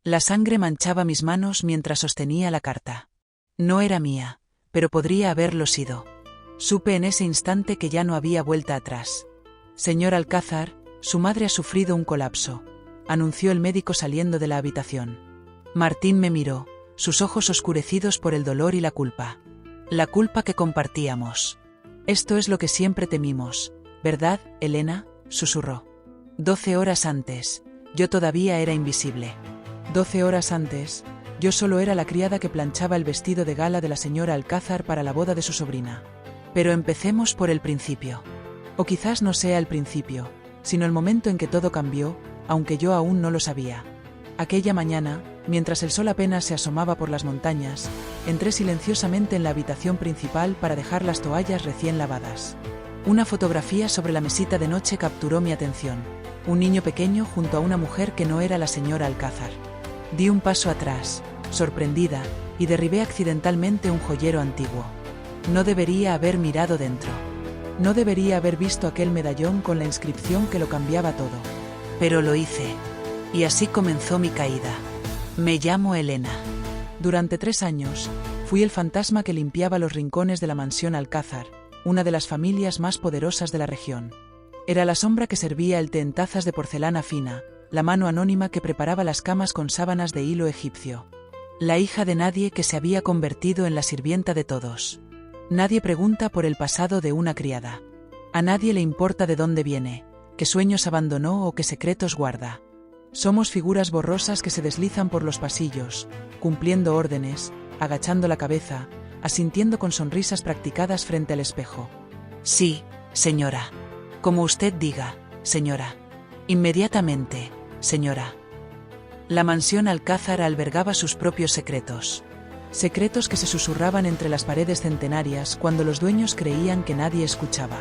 La sangre manchaba mis manos mientras sostenía la carta. No era mía, pero podría haberlo sido. Supe en ese instante que ya no había vuelta atrás. Señor Alcázar, su madre ha sufrido un colapso, anunció el médico saliendo de la habitación. Martín me miró, sus ojos oscurecidos por el dolor y la culpa. La culpa que compartíamos. Esto es lo que siempre temimos, ¿verdad, Elena?, susurró. 12 horas antes, yo todavía era invisible. 12 horas antes, yo solo era la criada que planchaba el vestido de gala de la señora Alcázar para la boda de su sobrina. Pero empecemos por el principio. O quizás no sea el principio, sino el momento en que todo cambió, aunque yo aún no lo sabía. Aquella mañana, mientras el sol apenas se asomaba por las montañas, entré silenciosamente en la habitación principal para dejar las toallas recién lavadas. Una fotografía sobre la mesita de noche capturó mi atención. Un niño pequeño junto a una mujer que no era la señora Alcázar. Di un paso atrás, sorprendida, y derribé accidentalmente un joyero antiguo. No debería haber mirado dentro. No debería haber visto aquel medallón con la inscripción que lo cambiaba todo. Pero lo hice. Y así comenzó mi caída. Me llamo Elena. Durante 3 años, fui el fantasma que limpiaba los rincones de la mansión Alcázar, una de las familias más poderosas de la región. Era la sombra que servía el té en tazas de porcelana fina, la mano anónima que preparaba las camas con sábanas de hilo egipcio. La hija de nadie que se había convertido en la sirvienta de todos. Nadie pregunta por el pasado de una criada. A nadie le importa de dónde viene, qué sueños abandonó o qué secretos guarda. Somos figuras borrosas que se deslizan por los pasillos, cumpliendo órdenes, agachando la cabeza, asintiendo con sonrisas practicadas frente al espejo. Sí, señora. Como usted diga, señora. Inmediatamente, señora. La mansión Alcázar albergaba sus propios secretos. Secretos que se susurraban entre las paredes centenarias cuando los dueños creían que nadie escuchaba.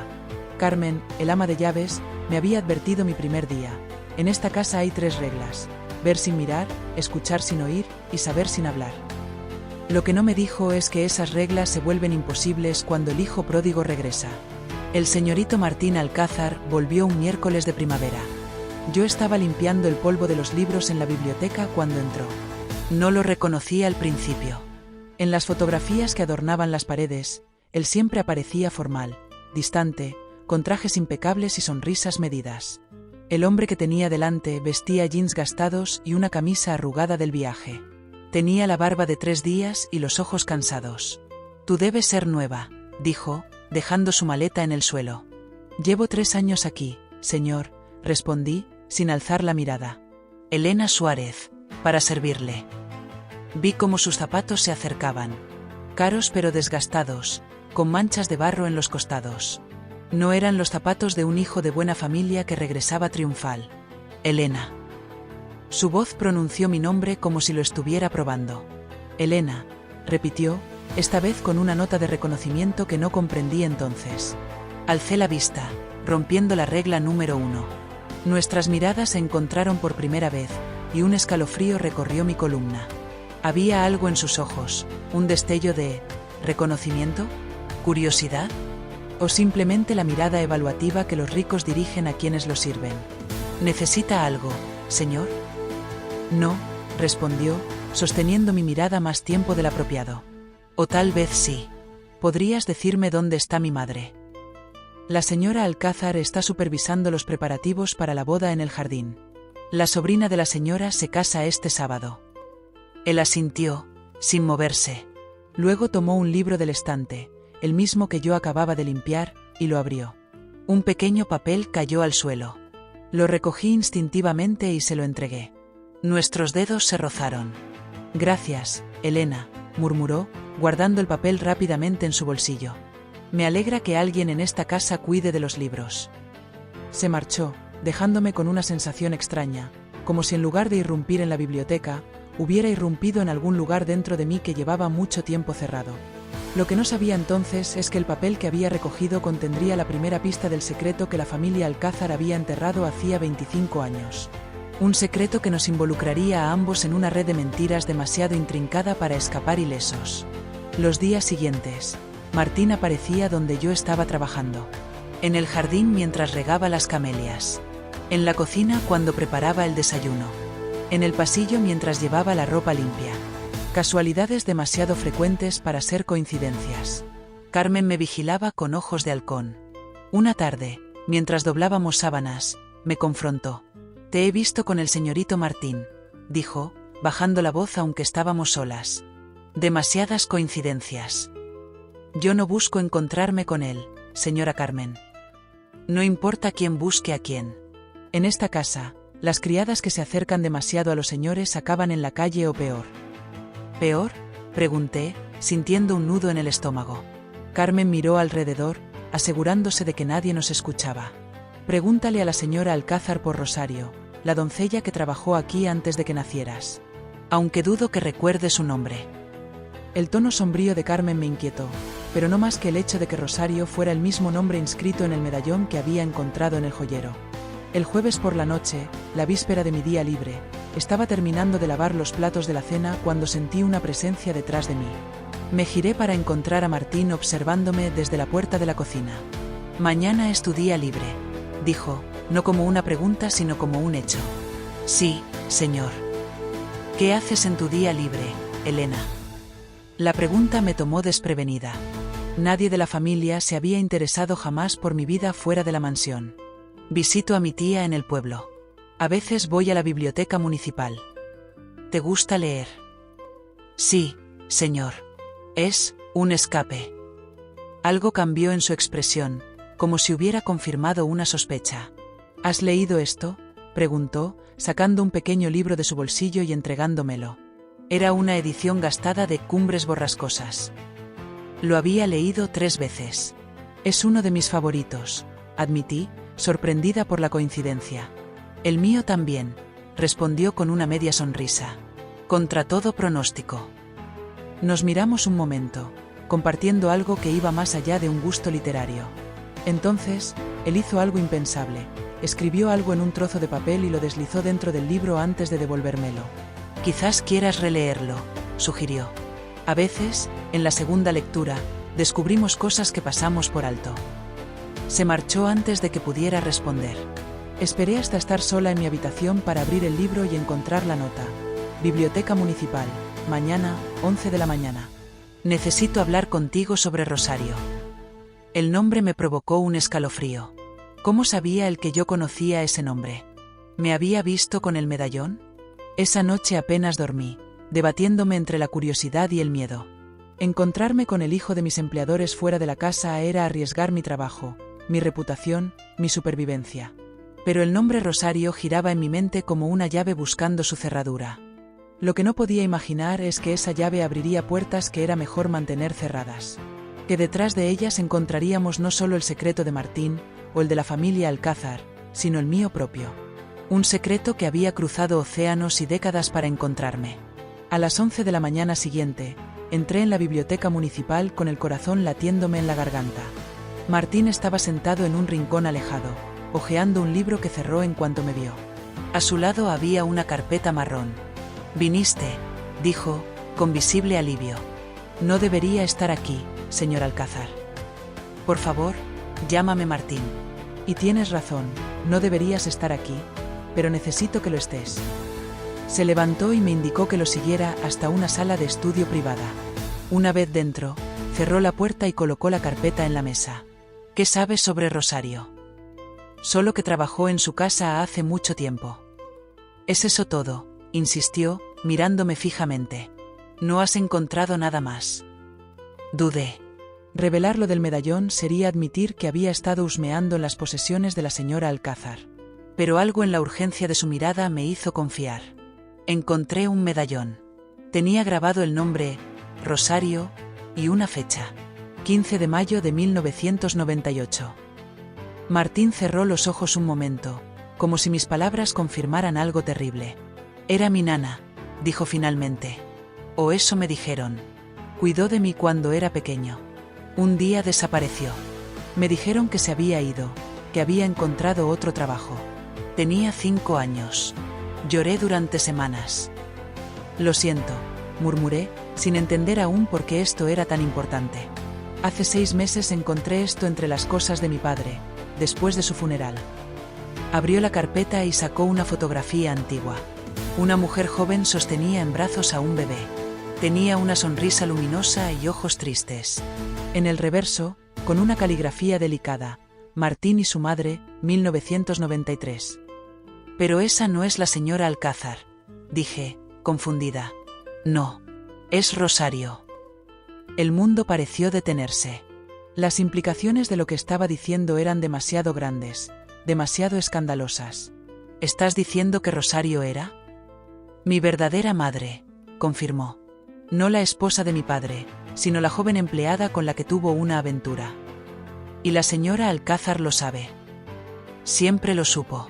Carmen, el ama de llaves, me había advertido mi primer día. En esta casa hay 3 reglas: ver sin mirar, escuchar sin oír y saber sin hablar. Lo que no me dijo es que esas reglas se vuelven imposibles cuando el hijo pródigo regresa. El señorito Martín Alcázar volvió un miércoles de primavera. Yo estaba limpiando el polvo de los libros en la biblioteca cuando entró. No lo reconocí al principio. En las fotografías que adornaban las paredes, él siempre aparecía formal, distante, con trajes impecables y sonrisas medidas. El hombre que tenía delante vestía jeans gastados y una camisa arrugada del viaje. Tenía la barba de 3 días y los ojos cansados. «Tú debes ser nueva», dijo, dejando su maleta en el suelo. «Llevo 3 años aquí, señor», respondí, sin alzar la mirada. «Elena Suárez, para servirle». Vi cómo sus zapatos se acercaban. Caros pero desgastados, con manchas de barro en los costados. No eran los zapatos de un hijo de buena familia que regresaba triunfal. «Elena». Su voz pronunció mi nombre como si lo estuviera probando. «Elena», repitió, esta vez con una nota de reconocimiento que no comprendí entonces. Alcé la vista, rompiendo la regla número 1. Nuestras miradas se encontraron por primera vez, y un escalofrío recorrió mi columna. Había algo en sus ojos, un destello de ¿reconocimiento? ¿Curiosidad? ¿O simplemente la mirada evaluativa que los ricos dirigen a quienes los sirven? ¿Necesita algo, señor? No, respondió, sosteniendo mi mirada más tiempo del apropiado. O tal vez sí. ¿Podrías decirme dónde está mi madre? La señora Alcázar está supervisando los preparativos para la boda en el jardín. La sobrina de la señora se casa este sábado. Él asintió, sin moverse. Luego tomó un libro del estante, el mismo que yo acababa de limpiar, y lo abrió. Un pequeño papel cayó al suelo. Lo recogí instintivamente y se lo entregué. Nuestros dedos se rozaron. «Gracias, Elena», murmuró, guardando el papel rápidamente en su bolsillo. «Me alegra que alguien en esta casa cuide de los libros». Se marchó, dejándome con una sensación extraña, como si en lugar de irrumpir en la biblioteca, hubiera irrumpido en algún lugar dentro de mí que llevaba mucho tiempo cerrado. Lo que no sabía entonces es que el papel que había recogido contendría la primera pista del secreto que la familia Alcázar había enterrado hacía 25 años. Un secreto que nos involucraría a ambos en una red de mentiras demasiado intrincada para escapar ilesos. Los días siguientes, Martín aparecía donde yo estaba trabajando. En el jardín mientras regaba las camelias. En la cocina cuando preparaba el desayuno. en el pasillo mientras llevaba la ropa limpia. Casualidades demasiado frecuentes para ser coincidencias. Carmen me vigilaba con ojos de halcón. Una tarde, mientras doblábamos sábanas, me confrontó. «Te he visto con el señorito Martín», dijo, bajando la voz aunque estábamos solas. «Demasiadas coincidencias. Yo no busco encontrarme con él, señora Carmen. No importa quién busque a quién. En esta casa, las criadas que se acercan demasiado a los señores acaban en la calle o peor». «¿Peor?», pregunté, sintiendo un nudo en el estómago. Carmen miró alrededor, asegurándose de que nadie nos escuchaba. «Pregúntale a la señora Alcázar por Rosario, la doncella que trabajó aquí antes de que nacieras. Aunque dudo que recuerde su nombre». El tono sombrío de Carmen me inquietó, pero no más que el hecho de que Rosario fuera el mismo nombre inscrito en el medallón que había encontrado en el joyero. El jueves por la noche, la víspera de mi día libre, estaba terminando de lavar los platos de la cena cuando sentí una presencia detrás de mí. Me giré para encontrar a Martín observándome desde la puerta de la cocina. «Mañana es tu día libre», dijo, no como una pregunta sino como un hecho. «Sí, señor». «¿Qué haces en tu día libre, Elena?». La pregunta me tomó desprevenida. Nadie de la familia se había interesado jamás por mi vida fuera de la mansión. «Visito a mi tía en el pueblo. A veces voy a la biblioteca municipal». «¿Te gusta leer?». «Sí, señor. Es un escape». Algo cambió en su expresión, como si hubiera confirmado una sospecha. «¿Has leído esto?», preguntó, sacando un pequeño libro de su bolsillo y entregándomelo. Era una edición gastada de Cumbres borrascosas. Lo había leído 3 veces. «Es uno de mis favoritos», admití, sorprendida por la coincidencia. «El mío también», respondió con una media sonrisa. «Contra todo pronóstico». Nos miramos un momento, compartiendo algo que iba más allá de un gusto literario. Entonces, él hizo algo impensable. Escribió algo en un trozo de papel y lo deslizó dentro del libro antes de devolvérmelo. «Quizás quieras releerlo», sugirió. A veces, en la segunda lectura, descubrimos cosas que pasamos por alto. Se marchó antes de que pudiera responder. Esperé hasta estar sola en mi habitación para abrir el libro y encontrar la nota. «Biblioteca Municipal, mañana, 11 de la mañana. Necesito hablar contigo sobre Rosario». El nombre me provocó un escalofrío. ¿Cómo sabía él que yo conocía ese nombre? ¿Me había visto con el medallón? Esa noche apenas dormí, debatiéndome entre la curiosidad y el miedo. Encontrarme con el hijo de mis empleadores fuera de la casa era arriesgar mi trabajo, mi reputación, mi supervivencia. Pero el nombre Rosario giraba en mi mente como una llave buscando su cerradura. Lo que no podía imaginar es que esa llave abriría puertas que era mejor mantener cerradas. Que detrás de ellas encontraríamos no solo el secreto de Martín, o el de la familia Alcázar, sino el mío propio. Un secreto que había cruzado océanos y décadas para encontrarme. A las 11 de la mañana siguiente, entré en la biblioteca municipal con el corazón latiéndome en la garganta. Martín estaba sentado en un rincón alejado, hojeando un libro que cerró en cuanto me vio. A su lado había una carpeta marrón. «Viniste», dijo, con visible alivio. «No debería estar aquí, señor Alcázar. Por favor, llámame Martín». «Y tienes razón, no deberías estar aquí, pero necesito que lo estés». Se levantó y me indicó que lo siguiera hasta una sala de estudio privada. Una vez dentro, cerró la puerta y colocó la carpeta en la mesa. «¿Qué sabes sobre Rosario?». «Solo que trabajó en su casa hace mucho tiempo». «¿Es eso todo?», insistió, mirándome fijamente. «¿No has encontrado nada más?». Dudé. Revelar lo del medallón sería admitir que había estado husmeando en las posesiones de la señora Alcázar. Pero algo en la urgencia de su mirada me hizo confiar. Encontré un medallón. Tenía grabado el nombre, Rosario, y una fecha. 15 de mayo de 1998. Martín cerró los ojos un momento, como si mis palabras confirmaran algo terrible. «Era mi nana», dijo finalmente. «O eso me dijeron. Cuidó de mí cuando era pequeño. Un día desapareció. Me dijeron que se había ido, que había encontrado otro trabajo. Tenía 5 años. Lloré durante semanas». «Lo siento», murmuré, sin entender aún por qué esto era tan importante. «Hace 6 meses encontré esto entre las cosas de mi padre, después de su funeral». Abrió la carpeta y sacó una fotografía antigua. Una mujer joven sostenía en brazos a un bebé. Tenía una sonrisa luminosa y ojos tristes. En el reverso, con una caligrafía delicada, Martín y su madre, 1993. Pero esa no es la señora Alcázar, dije, confundida. No. Es Rosario. El mundo pareció detenerse. Las implicaciones de lo que estaba diciendo eran demasiado grandes, demasiado escandalosas. ¿Estás diciendo que Rosario era? Mi verdadera madre, confirmó. No la esposa de mi padre, sino la joven empleada con la que tuvo una aventura. Y la señora Alcázar lo sabe. Siempre lo supo.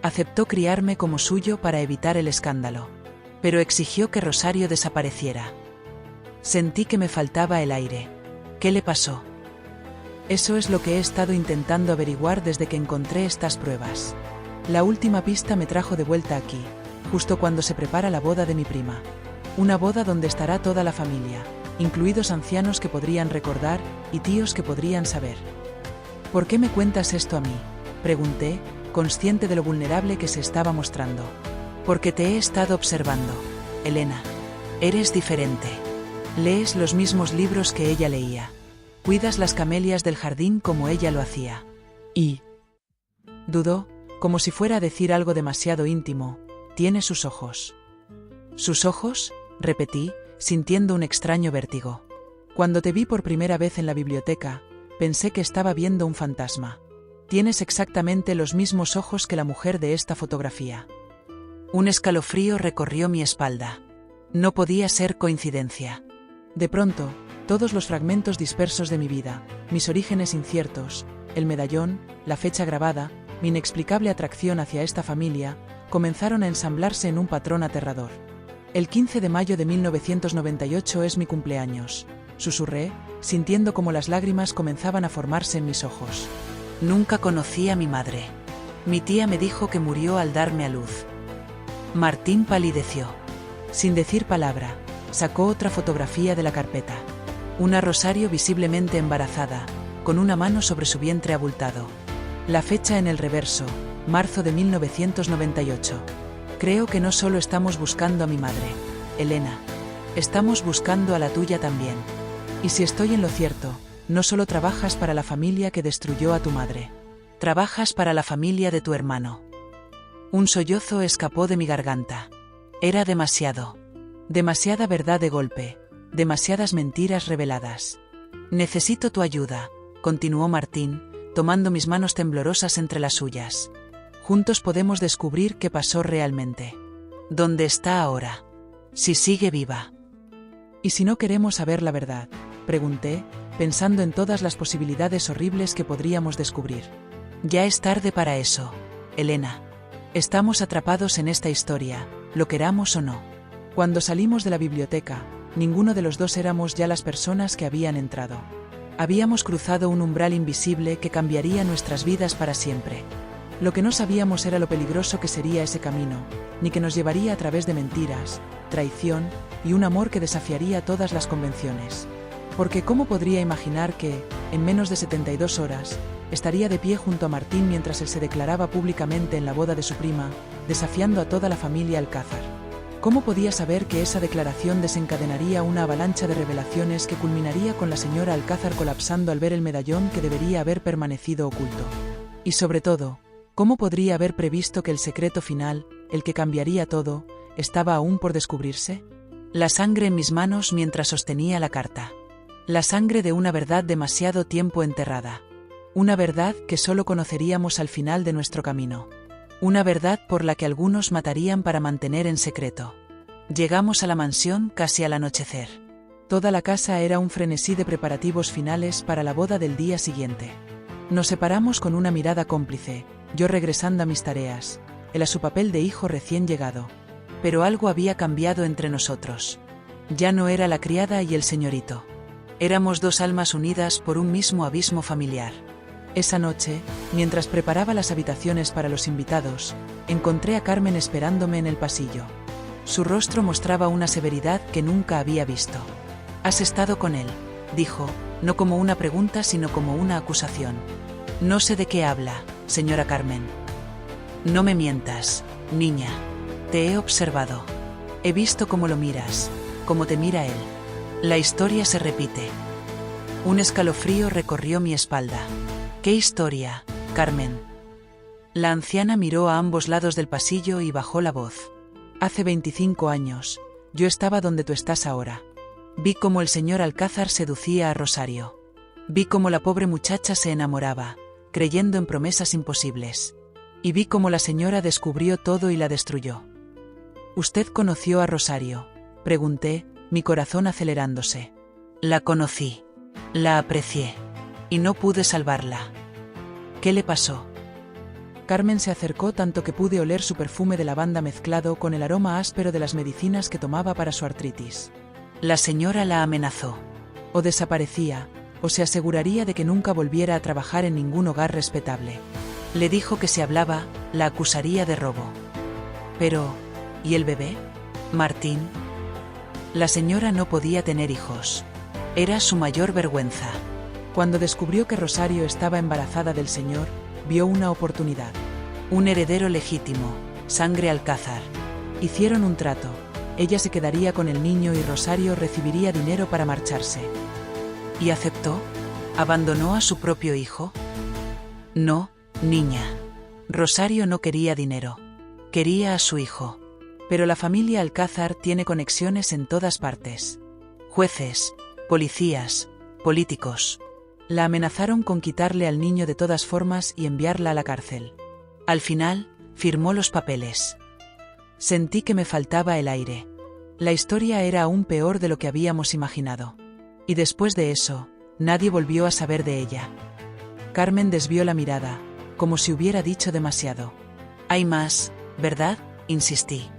Aceptó criarme como suyo para evitar el escándalo, pero exigió que Rosario desapareciera. Sentí que me faltaba el aire. ¿Qué le pasó? Eso es lo que he estado intentando averiguar desde que encontré estas pruebas. La última pista me trajo de vuelta aquí, justo cuando se prepara la boda de mi prima. Una boda donde estará toda la familia, incluidos ancianos que podrían recordar y tíos que podrían saber. ¿Por qué me cuentas esto a mí?, pregunté, consciente de lo vulnerable que se estaba mostrando. Porque te he estado observando, Elena. Eres diferente. Lees los mismos libros que ella leía. Cuidas las camelias del jardín como ella lo hacía. Y... dudó, como si fuera a decir algo demasiado íntimo. Tiene sus ojos. ¿Sus ojos?, repetí, sintiendo un extraño vértigo. Cuando te vi por primera vez en la biblioteca, pensé que estaba viendo un fantasma. Tienes exactamente los mismos ojos que la mujer de esta fotografía. Un escalofrío recorrió mi espalda. No podía ser coincidencia. De pronto, todos los fragmentos dispersos de mi vida, mis orígenes inciertos, el medallón, la fecha grabada, mi inexplicable atracción hacia esta familia, comenzaron a ensamblarse en un patrón aterrador. El 15 de mayo de 1998 es mi cumpleaños, susurré, sintiendo como las lágrimas comenzaban a formarse en mis ojos. Nunca conocí a mi madre. Mi tía me dijo que murió al darme a luz. Martín palideció. Sin decir palabra, sacó otra fotografía de la carpeta. Una Rosario visiblemente embarazada, con una mano sobre su vientre abultado. La fecha en el reverso, marzo de 1998. Creo que no solo estamos buscando a mi madre, Elena. Estamos buscando a la tuya también. Y si estoy en lo cierto, no solo trabajas para la familia que destruyó a tu madre. Trabajas para la familia de tu hermano. Un sollozo escapó de mi garganta. Era demasiado. Demasiada verdad de golpe. Demasiadas mentiras reveladas. Necesito tu ayuda, continuó Martín, tomando mis manos temblorosas entre las suyas. Juntos podemos descubrir qué pasó realmente. ¿Dónde está ahora? Si sigue viva. ¿Y si no queremos saber la verdad?, pregunté, pensando en todas las posibilidades horribles que podríamos descubrir. Ya es tarde para eso, Elena. Estamos atrapados en esta historia, lo queramos o no. Cuando salimos de la biblioteca, ninguno de los dos éramos ya las personas que habían entrado. Habíamos cruzado un umbral invisible que cambiaría nuestras vidas para siempre. Lo que no sabíamos era lo peligroso que sería ese camino, ni que nos llevaría a través de mentiras, traición y un amor que desafiaría todas las convenciones. Porque ¿cómo podría imaginar que, en menos de 72 horas, estaría de pie junto a Martín mientras él se declaraba públicamente en la boda de su prima, desafiando a toda la familia Alcázar? ¿Cómo podía saber que esa declaración desencadenaría una avalancha de revelaciones que culminaría con la señora Alcázar colapsando al ver el medallón que debería haber permanecido oculto? Y sobre todo, ¿cómo podría haber previsto que el secreto final, el que cambiaría todo, estaba aún por descubrirse? La sangre en mis manos mientras sostenía la carta. La sangre de una verdad demasiado tiempo enterrada. Una verdad que solo conoceríamos al final de nuestro camino. Una verdad por la que algunos matarían para mantener en secreto. Llegamos a la mansión casi al anochecer. Toda la casa era un frenesí de preparativos finales para la boda del día siguiente. Nos separamos con una mirada cómplice, yo regresando a mis tareas, él a su papel de hijo recién llegado. Pero algo había cambiado entre nosotros. Ya no era la criada y el señorito. Éramos dos almas unidas por un mismo abismo familiar. Esa noche, mientras preparaba las habitaciones para los invitados, encontré a Carmen esperándome en el pasillo. Su rostro mostraba una severidad que nunca había visto. «¿Has estado con él?», dijo, no como una pregunta sino como una acusación. «No sé de qué habla, señora Carmen». «No me mientas, niña». Te he observado. He visto cómo lo miras, cómo te mira él. La historia se repite. Un escalofrío recorrió mi espalda. ¿Qué historia, Carmen? La anciana miró a ambos lados del pasillo y bajó la voz. Hace 25 años, yo estaba donde tú estás ahora. Vi cómo el señor Alcázar seducía a Rosario. Vi cómo la pobre muchacha se enamoraba, creyendo en promesas imposibles. Y vi cómo la señora descubrió todo y la destruyó. ¿Usted conoció a Rosario?, pregunté, mi corazón acelerándose. La conocí. La aprecié. Y no pude salvarla. ¿Qué le pasó? Carmen se acercó tanto que pude oler su perfume de lavanda mezclado con el aroma áspero de las medicinas que tomaba para su artritis. La señora la amenazó. O desaparecía, o se aseguraría de que nunca volviera a trabajar en ningún hogar respetable. Le dijo que si hablaba, la acusaría de robo. Pero, ¿y el bebé? ¿Martín? La señora no podía tener hijos. Era su mayor vergüenza. Cuando descubrió que Rosario estaba embarazada del señor, vio una oportunidad. Un heredero legítimo, sangre Alcázar. Hicieron un trato. Ella se quedaría con el niño y Rosario recibiría dinero para marcharse. ¿Y aceptó? ¿Abandonó a su propio hijo? No, niña. Rosario no quería dinero. Quería a su hijo. Pero la familia Alcázar tiene conexiones en todas partes. Jueces, policías, políticos. La amenazaron con quitarle al niño de todas formas y enviarla a la cárcel. Al final, firmó los papeles. Sentí que me faltaba el aire. La historia era aún peor de lo que habíamos imaginado. Y después de eso, nadie volvió a saber de ella. Carmen desvió la mirada, como si hubiera dicho demasiado. Hay más, ¿verdad?, insistí.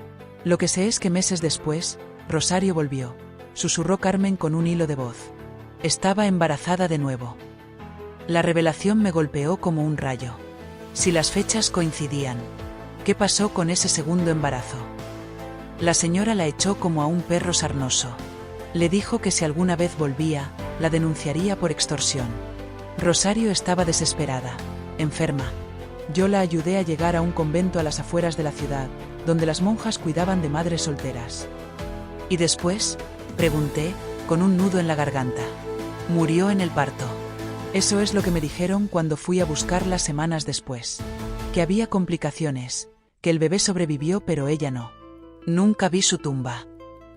Lo que sé es que meses después, Rosario volvió, susurró Carmen con un hilo de voz. Estaba embarazada de nuevo. La revelación me golpeó como un rayo. Si las fechas coincidían, ¿qué pasó con ese segundo embarazo? La señora la echó como a un perro sarnoso. Le dijo que si alguna vez volvía, la denunciaría por extorsión. Rosario estaba desesperada, enferma. Yo la ayudé a llegar a un convento a las afueras de la ciudad, donde las monjas cuidaban de madres solteras. ¿Y después?, pregunté, con un nudo en la garganta. Murió en el parto. Eso es lo que me dijeron cuando fui a buscarla semanas después. Que había complicaciones, que el bebé sobrevivió pero ella no. Nunca vi su tumba.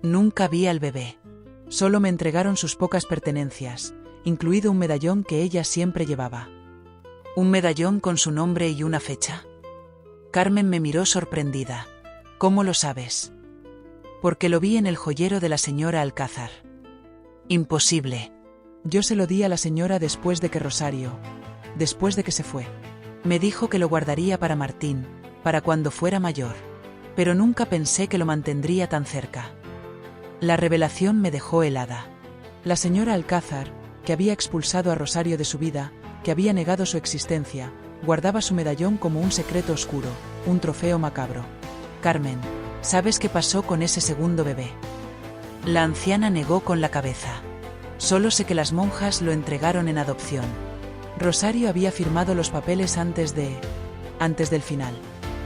Nunca vi al bebé. Solo me entregaron sus pocas pertenencias, incluido un medallón que ella siempre llevaba. ¿Un medallón con su nombre y una fecha? Carmen me miró sorprendida. ¿Cómo lo sabes? Porque lo vi en el joyero de la señora Alcázar. Imposible. Yo se lo di a la señora después de que se fue. Me dijo que lo guardaría para Martín, para cuando fuera mayor. Pero nunca pensé que lo mantendría tan cerca. La revelación me dejó helada. La señora Alcázar, que había expulsado a Rosario de su vida, que había negado su existencia, guardaba su medallón como un secreto oscuro, un trofeo macabro. Carmen, ¿sabes qué pasó con ese segundo bebé? La anciana negó con la cabeza. Solo sé que las monjas lo entregaron en adopción. Rosario había firmado los papeles antes del final.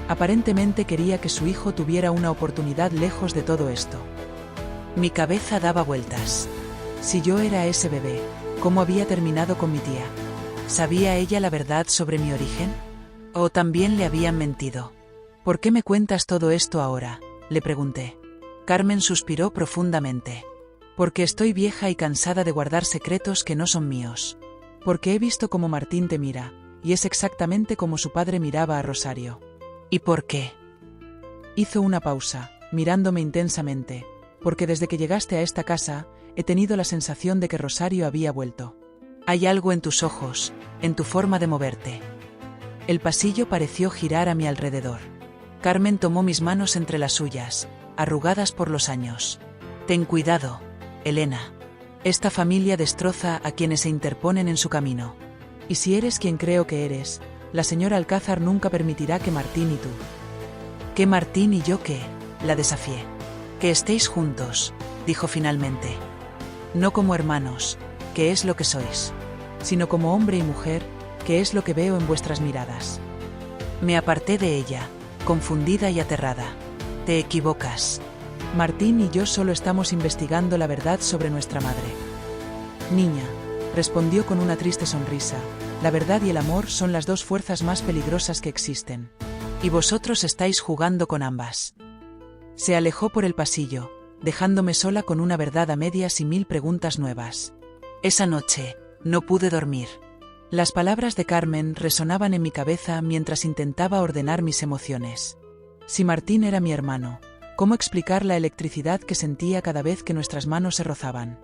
Aparentemente quería que su hijo tuviera una oportunidad lejos de todo esto. Mi cabeza daba vueltas. Si yo era ese bebé, ¿cómo había terminado con mi tía? ¿Sabía ella la verdad sobre mi origen? ¿O también le habían mentido? ¿Por qué me cuentas todo esto ahora?, le pregunté. Carmen suspiró profundamente. Porque estoy vieja y cansada de guardar secretos que no son míos. Porque he visto cómo Martín te mira, y es exactamente como su padre miraba a Rosario. ¿Y por qué? Hizo una pausa, mirándome intensamente. Porque desde que llegaste a esta casa, he tenido la sensación de que Rosario había vuelto. Hay algo en tus ojos, en tu forma de moverte. El pasillo pareció girar a mi alrededor. Carmen tomó mis manos entre las suyas, arrugadas por los años. Ten cuidado, Elena. Esta familia destroza a quienes se interponen en su camino. Y si eres quien creo que eres, la señora Alcázar nunca permitirá que Martín y tú. ¿Qué Martín y yo qué?, la desafié. Que estéis juntos, dijo finalmente. No como hermanos, que es lo que sois, sino como hombre y mujer, que es lo que veo en vuestras miradas. Me aparté de ella, confundida y aterrada. Te equivocas. Martín y yo solo estamos investigando la verdad sobre nuestra madre. Niña, respondió con una triste sonrisa, la verdad y el amor son las dos fuerzas más peligrosas que existen. Y vosotros estáis jugando con ambas. Se alejó por el pasillo, dejándome sola con una verdad a medias y 1000 preguntas nuevas. Esa noche, no pude dormir. Las palabras de Carmen resonaban en mi cabeza mientras intentaba ordenar mis emociones. Si Martín era mi hermano, ¿cómo explicar la electricidad que sentía cada vez que nuestras manos se rozaban?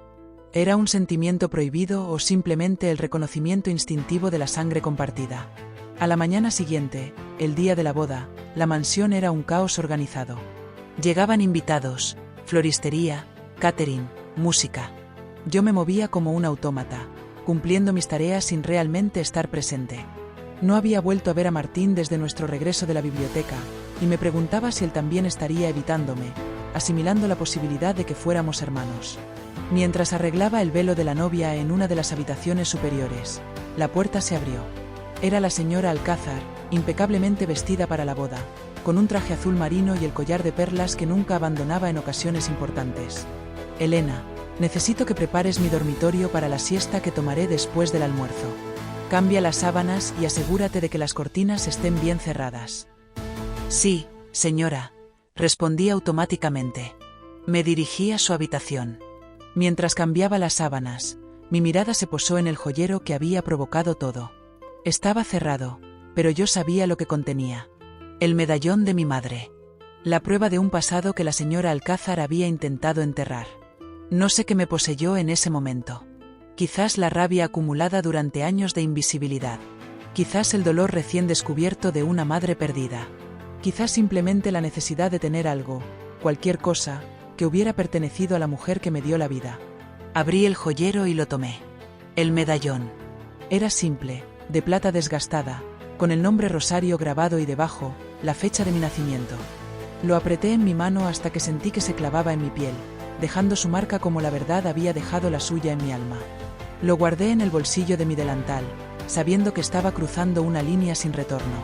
¿Era un sentimiento prohibido o simplemente el reconocimiento instintivo de la sangre compartida? A la mañana siguiente, el día de la boda, la mansión era un caos organizado. Llegaban invitados, floristería, catering, música. Yo me movía como un autómata, cumpliendo mis tareas sin realmente estar presente. No había vuelto a ver a Martín desde nuestro regreso de la biblioteca, y me preguntaba si él también estaría evitándome, asimilando la posibilidad de que fuéramos hermanos. Mientras arreglaba el velo de la novia en una de las habitaciones superiores, la puerta se abrió. Era la señora Alcázar, impecablemente vestida para la boda, con un traje azul marino y el collar de perlas que nunca abandonaba en ocasiones importantes. Elena, necesito que prepares mi dormitorio para la siesta que tomaré después del almuerzo. Cambia las sábanas y asegúrate de que las cortinas estén bien cerradas. Sí, señora, respondí automáticamente. Me dirigí a su habitación. Mientras cambiaba las sábanas, mi mirada se posó en el joyero que había provocado todo. Estaba cerrado, pero yo sabía lo que contenía. El medallón de mi madre. La prueba de un pasado que la señora Alcázar había intentado enterrar. No sé qué me poseyó en ese momento. Quizás la rabia acumulada durante años de invisibilidad. Quizás el dolor recién descubierto de una madre perdida. Quizás simplemente la necesidad de tener algo, cualquier cosa, que hubiera pertenecido a la mujer que me dio la vida. Abrí el joyero y lo tomé. El medallón. Era simple, de plata desgastada, con el nombre Rosario grabado y debajo, la fecha de mi nacimiento. Lo apreté en mi mano hasta que sentí que se clavaba en mi piel, dejando su marca como la verdad había dejado la suya en mi alma. Lo guardé en el bolsillo de mi delantal, sabiendo que estaba cruzando una línea sin retorno.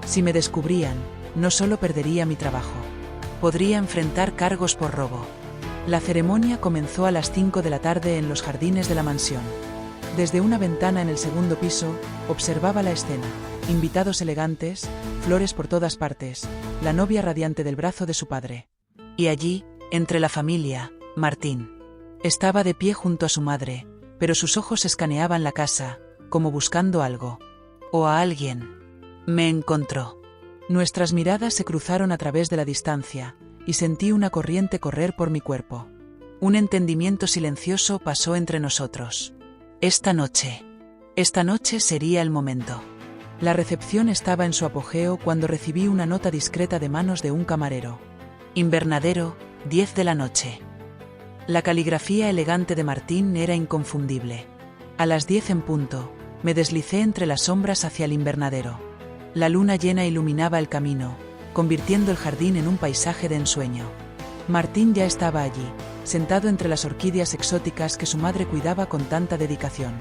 Si me descubrían, no solo perdería mi trabajo. Podría enfrentar cargos por robo. La ceremonia comenzó a las 5 de la tarde en los jardines de la mansión. Desde una ventana en el segundo piso, observaba la escena. Invitados elegantes, flores por todas partes, la novia radiante del brazo de su padre. Y allí, entre la familia, Martín. Estaba de pie junto a su madre, pero sus ojos escaneaban la casa, como buscando algo. O a alguien. Me encontró. Nuestras miradas se cruzaron a través de la distancia, y sentí una corriente correr por mi cuerpo. Un entendimiento silencioso pasó entre nosotros. Esta noche sería el momento. La recepción estaba en su apogeo cuando recibí una nota discreta de manos de un camarero. Invernadero, 10 de la noche. La caligrafía elegante de Martín era inconfundible. A las 10 en punto, me deslicé entre las sombras hacia el invernadero. La luna llena iluminaba el camino, convirtiendo el jardín en un paisaje de ensueño. Martín ya estaba allí, sentado entre las orquídeas exóticas que su madre cuidaba con tanta dedicación.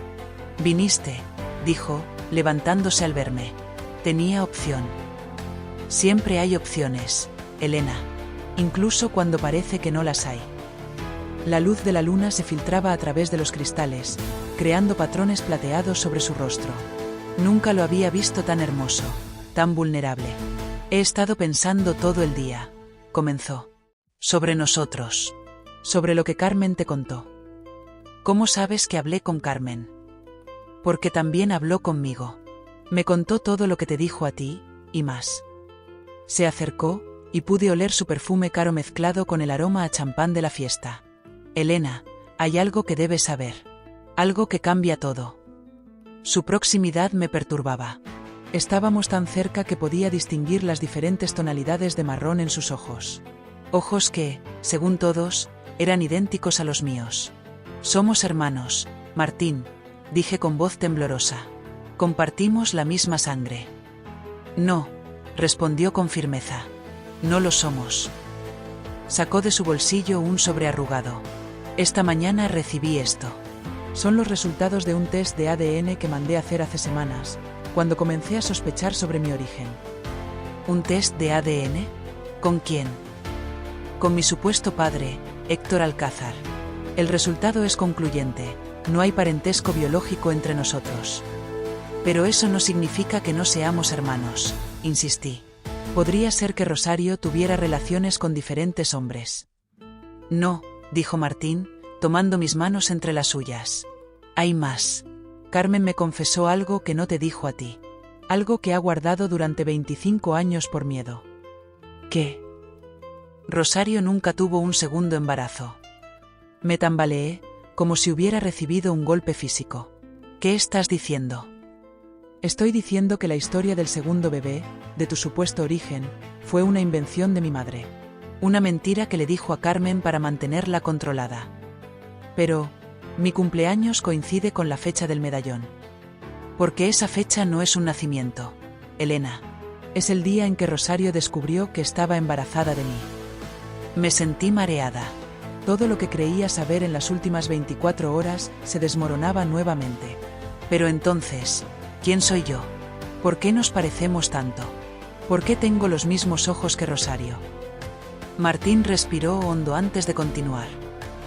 «Viniste», dijo, levantándose al verme. Tenía opción. Siempre hay opciones, Elena. Incluso cuando parece que no las hay. La luz de la luna se filtraba a través de los cristales, creando patrones plateados sobre su rostro. Nunca lo había visto tan hermoso, tan vulnerable. He estado pensando todo el día, comenzó. Sobre nosotros. Sobre lo que Carmen te contó. ¿Cómo sabes que hablé con Carmen? Porque también habló conmigo. Me contó todo lo que te dijo a ti, y más. Se acercó, y pude oler su perfume caro mezclado con el aroma a champán de la fiesta. Elena, hay algo que debes saber. Algo que cambia todo. Su proximidad me perturbaba. Estábamos tan cerca que podía distinguir las diferentes tonalidades de marrón en sus ojos. Ojos que, según todos, eran idénticos a los míos. Somos hermanos, Martín, dije con voz temblorosa. Compartimos la misma sangre. No, respondió con firmeza. No lo somos. Sacó de su bolsillo un sobre arrugado. Esta mañana recibí esto. Son los resultados de un test de ADN que mandé hacer hace semanas, cuando comencé a sospechar sobre mi origen. ¿Un test de ADN? ¿Con quién? Con mi supuesto padre, Héctor Alcázar. El resultado es concluyente, no hay parentesco biológico entre nosotros. Pero eso no significa que no seamos hermanos, insistí. Podría ser que Rosario tuviera relaciones con diferentes hombres. No, dijo Martín, tomando mis manos entre las suyas. Hay más. Carmen me confesó algo que no te dijo a ti. Algo que ha guardado durante 25 años por miedo. ¿Qué? Rosario nunca tuvo un segundo embarazo. Me tambaleé, como si hubiera recibido un golpe físico. ¿Qué estás diciendo? Estoy diciendo que la historia del segundo bebé, de tu supuesto origen, fue una invención de mi madre. Una mentira que le dijo a Carmen para mantenerla controlada. Pero, mi cumpleaños coincide con la fecha del medallón. Porque esa fecha no es un nacimiento, Elena. Es el día en que Rosario descubrió que estaba embarazada de mí. Me sentí mareada. Todo lo que creía saber en las últimas 24 horas se desmoronaba nuevamente. Pero entonces, ¿quién soy yo? ¿Por qué nos parecemos tanto? ¿Por qué tengo los mismos ojos que Rosario? Martín respiró hondo antes de continuar.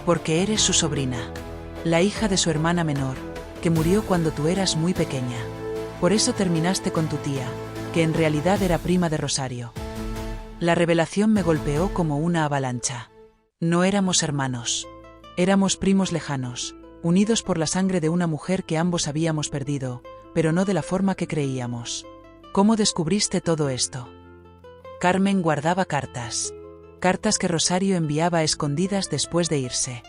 Porque eres su sobrina. La hija de su hermana menor, que murió cuando tú eras muy pequeña. Por eso terminaste con tu tía, que en realidad era prima de Rosario. La revelación me golpeó como una avalancha. No éramos hermanos. Éramos primos lejanos, unidos por la sangre de una mujer que ambos habíamos perdido, pero no de la forma que creíamos. ¿Cómo descubriste todo esto? Carmen guardaba cartas. Cartas que Rosario enviaba a escondidas después de irse.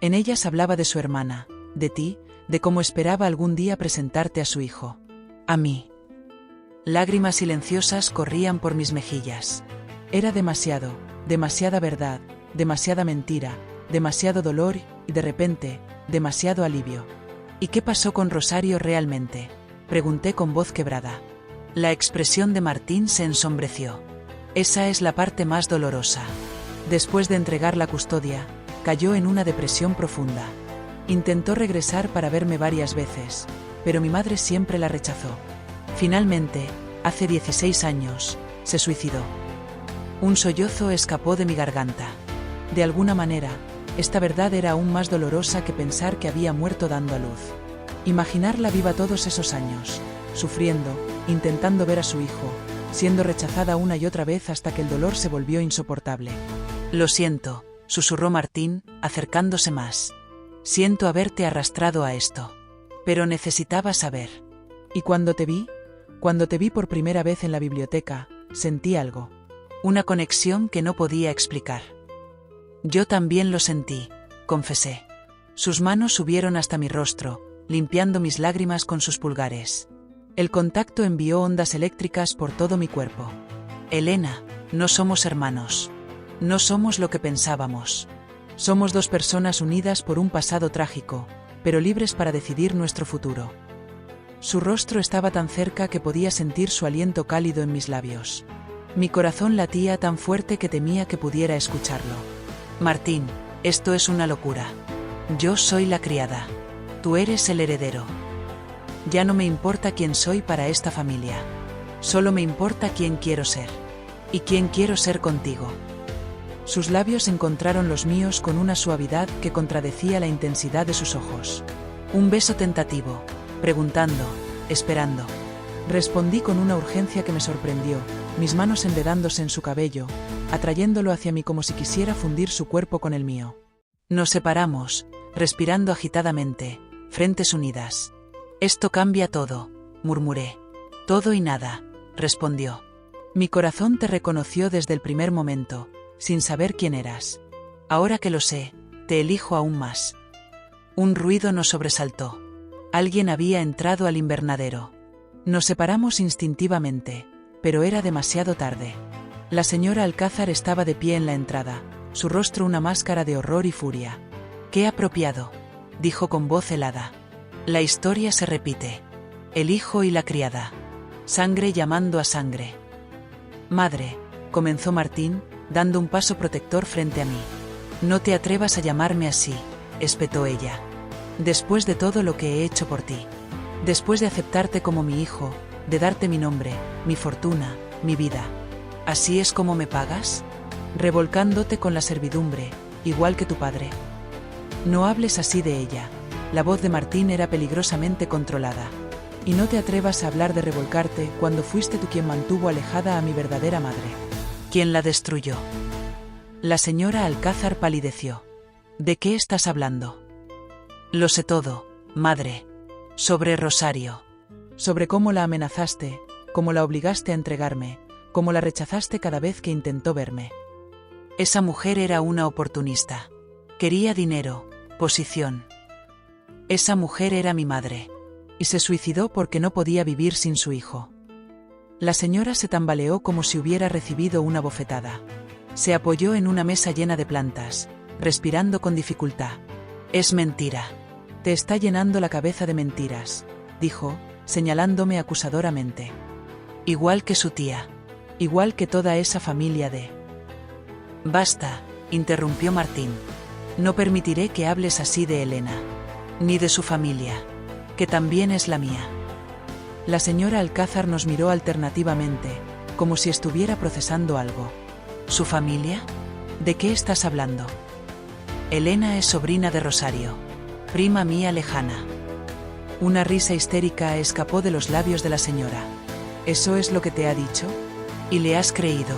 En ellas hablaba de su hermana, de ti, de cómo esperaba algún día presentarte a su hijo. A mí. Lágrimas silenciosas corrían por mis mejillas. Era demasiado, demasiada verdad, demasiada mentira, demasiado dolor y, de repente, demasiado alivio. ¿Y qué pasó con Rosario realmente? Pregunté con voz quebrada. La expresión de Martín se ensombreció. Esa es la parte más dolorosa. Después de entregar la custodia, cayó en una depresión profunda. Intentó regresar para verme varias veces, pero mi madre siempre la rechazó. Finalmente, hace 16 años, se suicidó. Un sollozo escapó de mi garganta. De alguna manera, esta verdad era aún más dolorosa que pensar que había muerto dando a luz. Imaginarla viva todos esos años, sufriendo, intentando ver a su hijo, siendo rechazada una y otra vez hasta que el dolor se volvió insoportable. Lo siento, susurró Martín, acercándose más. Siento haberte arrastrado a esto. Pero necesitaba saber. ¿Y cuando te vi? Cuando te vi por primera vez en la biblioteca, sentí algo. Una conexión que no podía explicar. Yo también lo sentí, confesé. Sus manos subieron hasta mi rostro, limpiando mis lágrimas con sus pulgares. El contacto envió ondas eléctricas por todo mi cuerpo. Elena, no somos hermanos. No somos lo que pensábamos. Somos dos personas unidas por un pasado trágico, pero libres para decidir nuestro futuro. Su rostro estaba tan cerca que podía sentir su aliento cálido en mis labios. Mi corazón latía tan fuerte que temía que pudiera escucharlo. Martín, esto es una locura. Yo soy la criada. Tú eres el heredero. Ya no me importa quién soy para esta familia. Solo me importa quién quiero ser. Y quién quiero ser contigo. Sus labios encontraron los míos con una suavidad que contradecía la intensidad de sus ojos. Un beso tentativo, preguntando, esperando. Respondí con una urgencia que me sorprendió, mis manos enredándose en su cabello, atrayéndolo hacia mí como si quisiera fundir su cuerpo con el mío. Nos separamos, respirando agitadamente, frentes unidas. Esto cambia todo, murmuré. Todo y nada, respondió. Mi corazón te reconoció desde el primer momento, sin saber quién eras. Ahora que lo sé, te elijo aún más. Un ruido nos sobresaltó. Alguien había entrado al invernadero. Nos separamos instintivamente, pero era demasiado tarde. La señora Alcázar estaba de pie en la entrada, su rostro una máscara de horror y furia. «Qué apropiado», dijo con voz helada. «La historia se repite. El hijo y la criada. Sangre llamando a sangre». «Madre», comenzó Martín, dando un paso protector frente a mí. «No te atrevas a llamarme así», espetó ella. «Después de todo lo que he hecho por ti. Después de aceptarte como mi hijo, de darte mi nombre, mi fortuna, mi vida. ¿Así es como me pagas? revolcándote con la servidumbre, igual que tu padre. No hables así de ella. La voz de Martín era peligrosamente controlada. Y no te atrevas a hablar de revolcarte cuando fuiste tú quien mantuvo alejada a mi verdadera madre. ¿Quién la destruyó? La señora Alcázar palideció. ¿De qué estás hablando? Lo sé todo, madre. Sobre Rosario. Sobre cómo la amenazaste, cómo la obligaste a entregarme, cómo la rechazaste cada vez que intentó verme. Esa mujer era una oportunista. Quería dinero, posición. Esa mujer era mi madre. Y se suicidó porque no podía vivir sin su hijo. La señora se tambaleó como si hubiera recibido una bofetada. Se apoyó en una mesa llena de plantas, respirando con dificultad. Es mentira. Te está llenando la cabeza de mentiras, dijo, señalándome acusadoramente. Igual que su tía. Igual que toda esa familia de... Basta, interrumpió Martín. No permitiré que hables así de Elena. Ni de su familia. Que también es la mía. La señora Alcázar nos miró alternativamente, como si estuviera procesando algo. ¿Su familia? ¿De qué estás hablando? Elena es sobrina de Rosario. Prima mía lejana. Una risa histérica escapó de los labios de la señora. ¿Eso es lo que te ha dicho? ¿Y le has creído?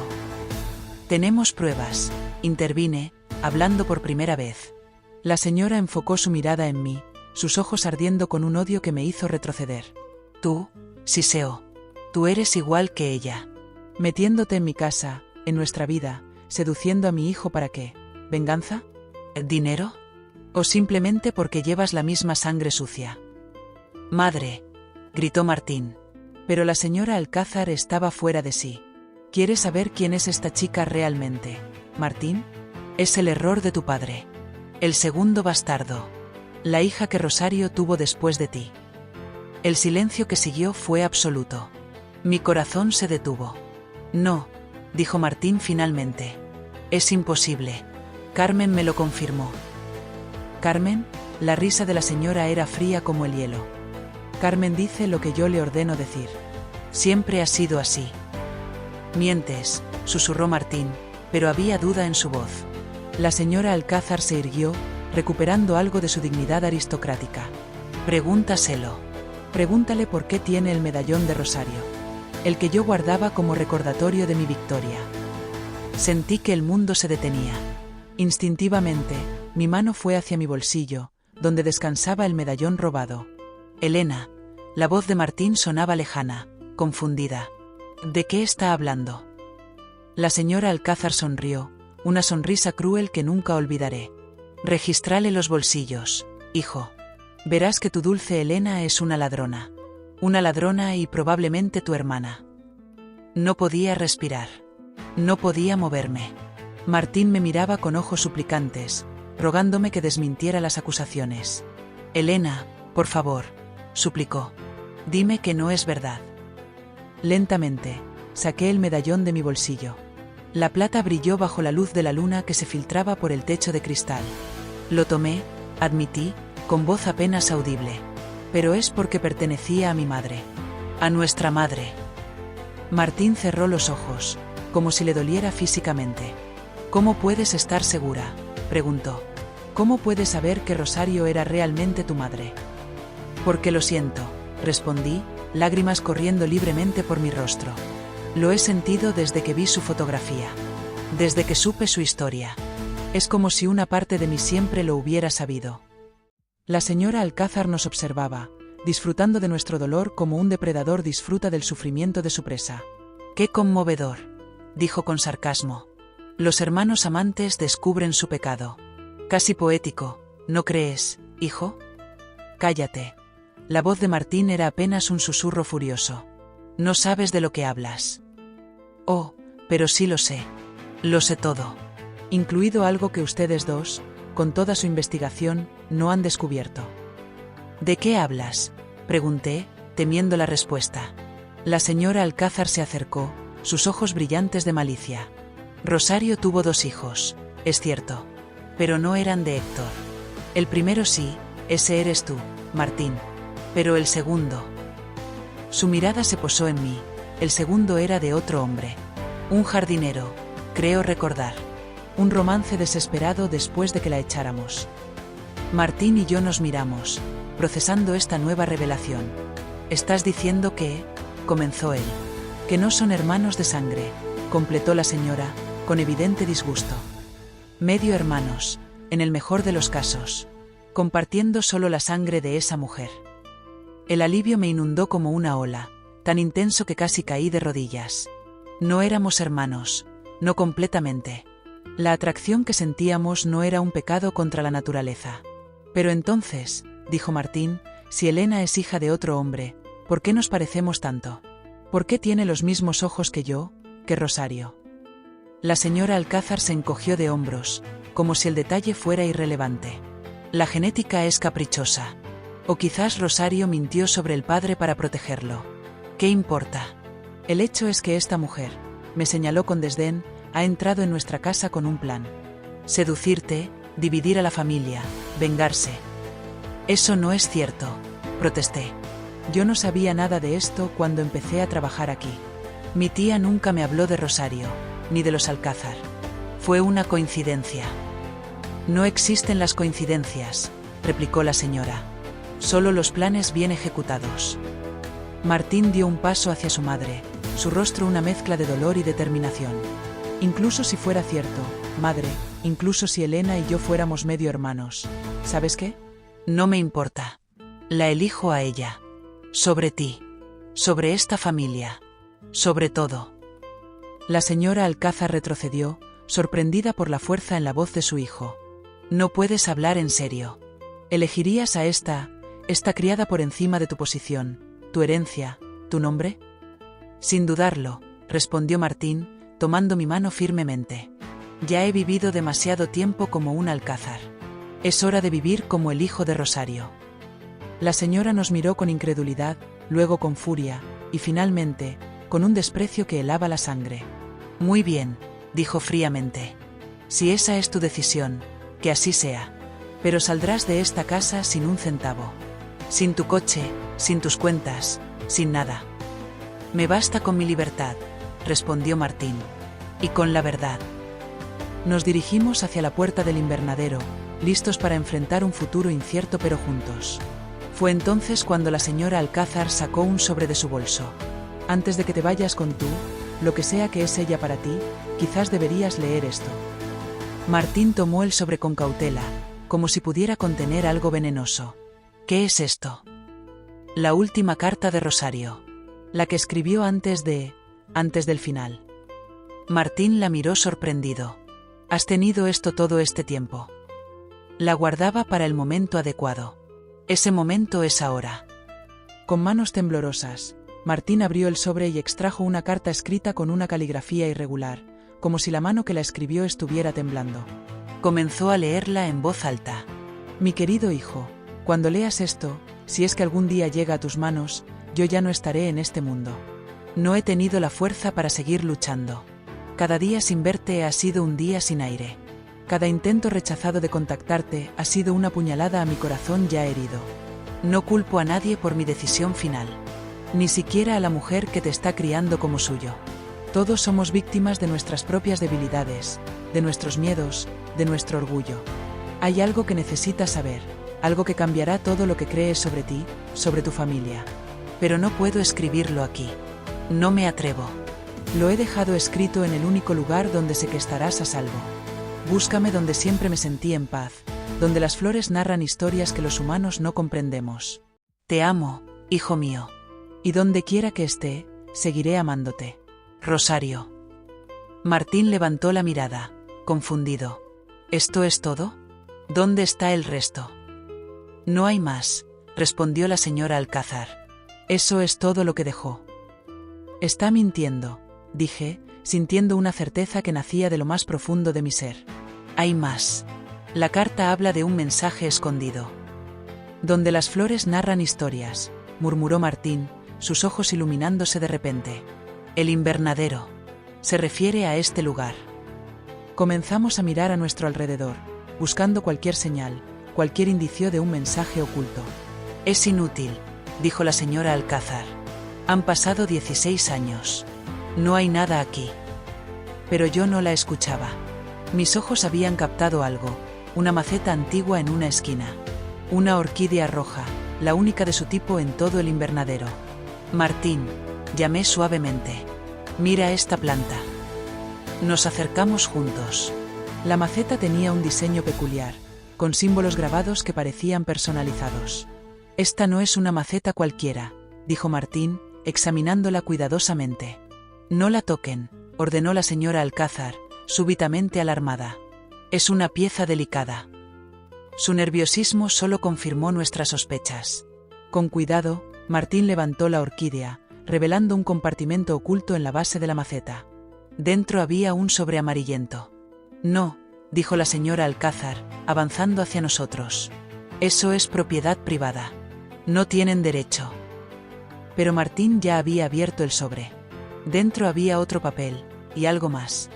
Tenemos pruebas, intervine, hablando por primera vez. La señora enfocó su mirada en mí, sus ojos ardiendo con un odio que me hizo retroceder. Tú, Siseo, tú eres igual que ella. Metiéndote en mi casa, en nuestra vida, seduciendo a mi hijo ¿para qué? ¿Venganza? ¿Dinero? ¿O simplemente porque llevas la misma sangre sucia? Madre, gritó Martín. Pero la señora Alcázar estaba fuera de sí. ¿Quieres saber quién es esta chica realmente, Martín? Es el error de tu padre. El segundo bastardo. La hija que Rosario tuvo después de ti. El silencio que siguió fue absoluto. Mi corazón se detuvo. No, dijo Martín finalmente. Es imposible. Carmen me lo confirmó. ¿Carmen? La risa de la señora era fría como el hielo. Carmen dice lo que yo le ordeno decir. Siempre ha sido así. Mientes, susurró Martín, pero había duda en su voz. La señora Alcázar se irguió, recuperando algo de su dignidad aristocrática. Pregúntaselo. Pregúntale por qué tiene el medallón de Rosario. El que yo guardaba como recordatorio de mi victoria. Sentí que el mundo se detenía. Instintivamente, mi mano fue hacia mi bolsillo, donde descansaba el medallón robado. Elena. La voz de Martín sonaba lejana, confundida. ¿De qué está hablando? La señora Alcázar sonrió, una sonrisa cruel que nunca olvidaré. Regístrale los bolsillos, hijo. Verás que tu dulce Elena es una ladrona. Una ladrona y probablemente tu hermana. No podía respirar. No podía moverme. Martín me miraba con ojos suplicantes, rogándome que desmintiera las acusaciones. Elena, por favor, suplicó. Dime que no es verdad. Lentamente, saqué el medallón de mi bolsillo. La plata brilló bajo la luz de la luna que se filtraba por el techo de cristal. Lo tomé, admití, con voz apenas audible. Pero es porque pertenecía a mi madre. A nuestra madre. Martín cerró los ojos, como si le doliera físicamente. ¿Cómo puedes estar segura?, preguntó. ¿Cómo puedes saber que Rosario era realmente tu madre? Porque lo siento, respondí, lágrimas corriendo libremente por mi rostro. Lo he sentido desde que vi su fotografía. Desde que supe su historia. Es como si una parte de mí siempre lo hubiera sabido. La señora Alcázar nos observaba, disfrutando de nuestro dolor como un depredador disfruta del sufrimiento de su presa. ¡Qué conmovedor!, dijo con sarcasmo. Los hermanos amantes descubren su pecado. Casi poético, ¿no crees, hijo? Cállate. La voz de Martín era apenas un susurro furioso. No sabes de lo que hablas. Oh, pero sí lo sé. Lo sé todo. Incluido algo que ustedes dos, con toda su investigación, no han descubierto. ¿De qué hablas?, pregunté, temiendo la respuesta. La señora Alcázar se acercó, sus ojos brillantes de malicia. Rosario tuvo 2 hijos, es cierto. Pero no eran de Héctor. El primero sí, ese eres tú, Martín. Pero el segundo... Su mirada se posó en mí. El segundo era de otro hombre. Un jardinero, creo recordar. Un romance desesperado después de que la echáramos. Martín y yo nos miramos, procesando esta nueva revelación. «¿Estás diciendo que...?» comenzó él. «Que no son hermanos de sangre», completó la señora, con evidente disgusto. «Medio hermanos, en el mejor de los casos, compartiendo solo la sangre de esa mujer». El alivio me inundó como una ola, tan intenso que casi caí de rodillas. No éramos hermanos, no completamente. La atracción que sentíamos no era un pecado contra la naturaleza. «Pero entonces», dijo Martín, «si Elena es hija de otro hombre, ¿por qué nos parecemos tanto? ¿Por qué tiene los mismos ojos que yo, que Rosario?» La señora Alcázar se encogió de hombros, como si el detalle fuera irrelevante. «La genética es caprichosa. O quizás Rosario mintió sobre el padre para protegerlo. ¿Qué importa? El hecho es que esta mujer», me señaló con desdén, «ha entrado en nuestra casa con un plan. Seducirte, dividir a la familia, vengarse». «Eso no es cierto», protesté. «Yo no sabía nada de esto cuando empecé a trabajar aquí. Mi tía nunca me habló de Rosario, ni de los Alcázar. Fue una coincidencia». «No existen las coincidencias», replicó la señora. «Solo los planes bien ejecutados». Martín dio un paso hacia su madre, su rostro una mezcla de dolor y determinación. «Incluso si fuera cierto, madre, incluso si Elena y yo fuéramos medio hermanos, ¿sabes qué? No me importa. La elijo a ella. Sobre ti. Sobre esta familia. Sobre todo». La señora Alcázar retrocedió, sorprendida por la fuerza en la voz de su hijo. «No puedes hablar en serio. ¿Elegirías a esta criada por encima de tu posición, tu herencia, tu nombre?» «Sin dudarlo», respondió Martín, tomando mi mano firmemente. «Ya he vivido demasiado tiempo como un Alcázar. Es hora de vivir como el hijo de Rosario». La señora nos miró con incredulidad, luego con furia, y finalmente, con un desprecio que helaba la sangre. «Muy bien», dijo fríamente. «Si esa es tu decisión, que así sea. Pero saldrás de esta casa sin un centavo. Sin tu coche, sin tus cuentas, sin nada». «Me basta con mi libertad», respondió Martín. «Y con la verdad». Nos dirigimos hacia la puerta del invernadero, listos para enfrentar un futuro incierto pero juntos. Fue entonces cuando la señora Alcázar sacó un sobre de su bolso. «Antes de que te vayas con tú, lo que sea que es ella para ti, quizás deberías leer esto». Martín tomó el sobre con cautela, como si pudiera contener algo venenoso. «¿Qué es esto?» «La última carta de Rosario. La que escribió antes del final». Martín la miró sorprendido. «¿Has tenido esto todo este tiempo?» «La guardaba para el momento adecuado. Ese momento es ahora». Con manos temblorosas, Martín abrió el sobre y extrajo una carta escrita con una caligrafía irregular, como si la mano que la escribió estuviera temblando. Comenzó a leerla en voz alta. «Mi querido hijo, cuando leas esto, si es que algún día llega a tus manos, yo ya no estaré en este mundo. No he tenido la fuerza para seguir luchando. Cada día sin verte ha sido un día sin aire. Cada intento rechazado de contactarte ha sido una puñalada a mi corazón ya herido. No culpo a nadie por mi decisión final. Ni siquiera a la mujer que te está criando como suyo. Todos somos víctimas de nuestras propias debilidades, de nuestros miedos, de nuestro orgullo. Hay algo que necesitas saber, algo que cambiará todo lo que crees sobre ti, sobre tu familia. Pero no puedo escribirlo aquí. No me atrevo. Lo he dejado escrito en el único lugar donde sé que estarás a salvo. Búscame donde siempre me sentí en paz, donde las flores narran historias que los humanos no comprendemos. Te amo, hijo mío. Y donde quiera que esté, seguiré amándote. Rosario». Martín levantó la mirada, confundido. «¿Esto es todo? ¿Dónde está el resto?» «No hay más», respondió la señora Alcázar. «Eso es todo lo que dejó». «Está mintiendo», dije, sintiendo una certeza que nacía de lo más profundo de mi ser. «Hay más. La carta habla de un mensaje escondido». «Donde las flores narran historias», murmuró Martín, sus ojos iluminándose de repente. «El invernadero. Se refiere a este lugar». Comenzamos a mirar a nuestro alrededor, buscando cualquier señal, cualquier indicio de un mensaje oculto. «Es inútil», dijo la señora Alcázar. «Han pasado 16 años. No hay nada aquí». Pero yo no la escuchaba. Mis ojos habían captado algo, una maceta antigua en una esquina. Una orquídea roja, la única de su tipo en todo el invernadero. Martín, llamé suavemente. Mira esta planta. Nos acercamos juntos. La maceta tenía un diseño peculiar, con símbolos grabados que parecían personalizados. Esta no es una maceta cualquiera, dijo Martín, examinándola cuidadosamente. No la toquen, ordenó la señora Alcázar, súbitamente alarmada. Es una pieza delicada. Su nerviosismo solo confirmó nuestras sospechas. Con cuidado, Martín levantó la orquídea, revelando un compartimento oculto en la base de la maceta. Dentro había un sobre amarillento. No, dijo la señora Alcázar, avanzando hacia nosotros. Eso es propiedad privada. No tienen derecho. Pero Martín ya había abierto el sobre. Dentro había otro papel, y algo más.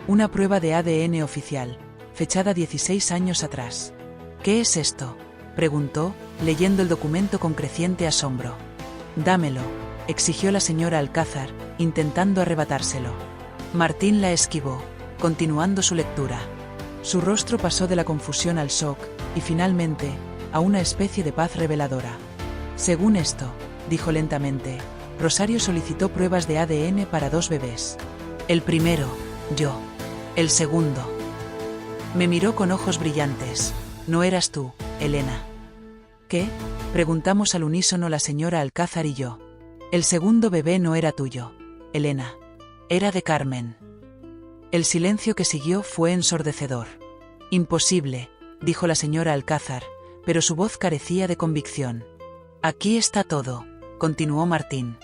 Una prueba de ADN oficial, fechada 16 años atrás. ¿Qué es esto?, preguntó, leyendo el documento con creciente asombro. Dámelo, exigió la señora Alcázar, intentando arrebatárselo. Martín la esquivó, continuando su lectura. Su rostro pasó de la confusión al shock, y finalmente, a una especie de paz reveladora. Según esto, dijo lentamente, Rosario solicitó pruebas de ADN para 2 bebés. El primero, yo. El segundo. Me miró con ojos brillantes. No eras tú, Elena. ¿Qué?, preguntamos al unísono la señora Alcázar y yo. El segundo bebé no era tuyo, Elena. Era de Carmen. El silencio que siguió fue ensordecedor. Imposible, dijo la señora Alcázar, pero su voz carecía de convicción. Aquí está todo, continuó Martín.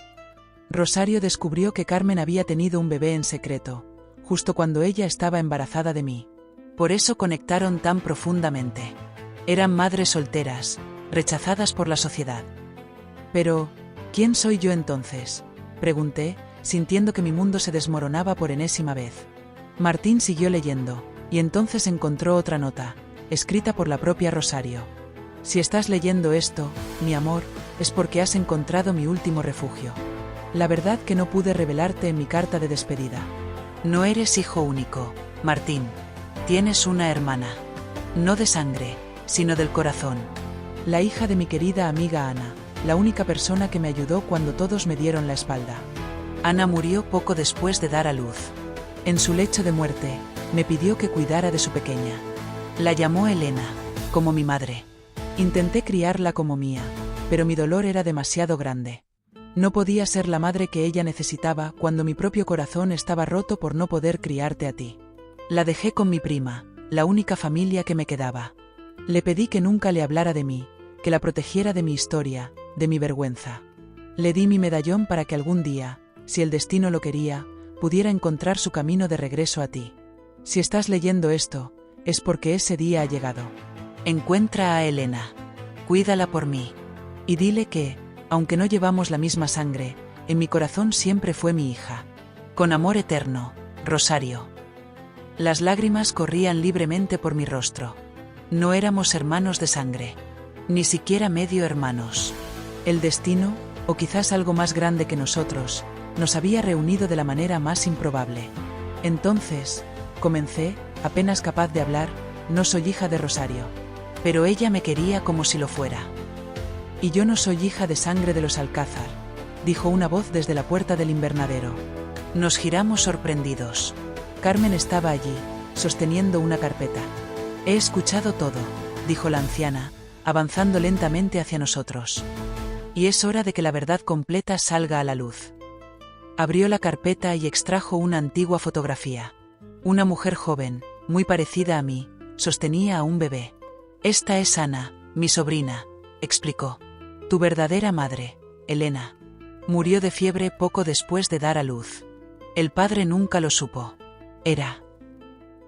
Rosario descubrió que Carmen había tenido un bebé en secreto, justo cuando ella estaba embarazada de mí. Por eso conectaron tan profundamente. Eran madres solteras, rechazadas por la sociedad. Pero, ¿quién soy yo entonces?, pregunté, sintiendo que mi mundo se desmoronaba por enésima vez. Martín siguió leyendo, y entonces encontró otra nota, escrita por la propia Rosario. Si estás leyendo esto, mi amor, es porque has encontrado mi último refugio. La verdad que no pude revelarte en mi carta de despedida. No eres hijo único, Martín. Tienes una hermana. No de sangre, sino del corazón. La hija de mi querida amiga Ana, la única persona que me ayudó cuando todos me dieron la espalda. Ana murió poco después de dar a luz. En su lecho de muerte, me pidió que cuidara de su pequeña. La llamó Elena, como mi madre. Intenté criarla como mía, pero mi dolor era demasiado grande. No podía ser la madre que ella necesitaba cuando mi propio corazón estaba roto por no poder criarte a ti. La dejé con mi prima, la única familia que me quedaba. Le pedí que nunca le hablara de mí, que la protegiera de mi historia, de mi vergüenza. Le di mi medallón para que algún día, si el destino lo quería, pudiera encontrar su camino de regreso a ti. Si estás leyendo esto, es porque ese día ha llegado. Encuentra a Elena. Cuídala por mí. Y dile que, aunque no llevamos la misma sangre, en mi corazón siempre fue mi hija. Con amor eterno, Rosario. Las lágrimas corrían libremente por mi rostro. No éramos hermanos de sangre. Ni siquiera medio hermanos. El destino, o quizás algo más grande que nosotros, nos había reunido de la manera más improbable. Entonces, comencé, apenas capaz de hablar, no soy hija de Rosario. Pero ella me quería como si lo fuera. Y yo no soy hija de sangre de los Alcázar, dijo una voz desde la puerta del invernadero. Nos giramos sorprendidos. Carmen estaba allí, sosteniendo una carpeta. He escuchado todo, dijo la anciana, avanzando lentamente hacia nosotros. Y es hora de que la verdad completa salga a la luz. Abrió la carpeta y extrajo una antigua fotografía. Una mujer joven, muy parecida a mí, sostenía a un bebé. Esta es Ana, mi sobrina, explicó. Tu verdadera madre, Elena. Murió de fiebre poco después de dar a luz. El padre nunca lo supo.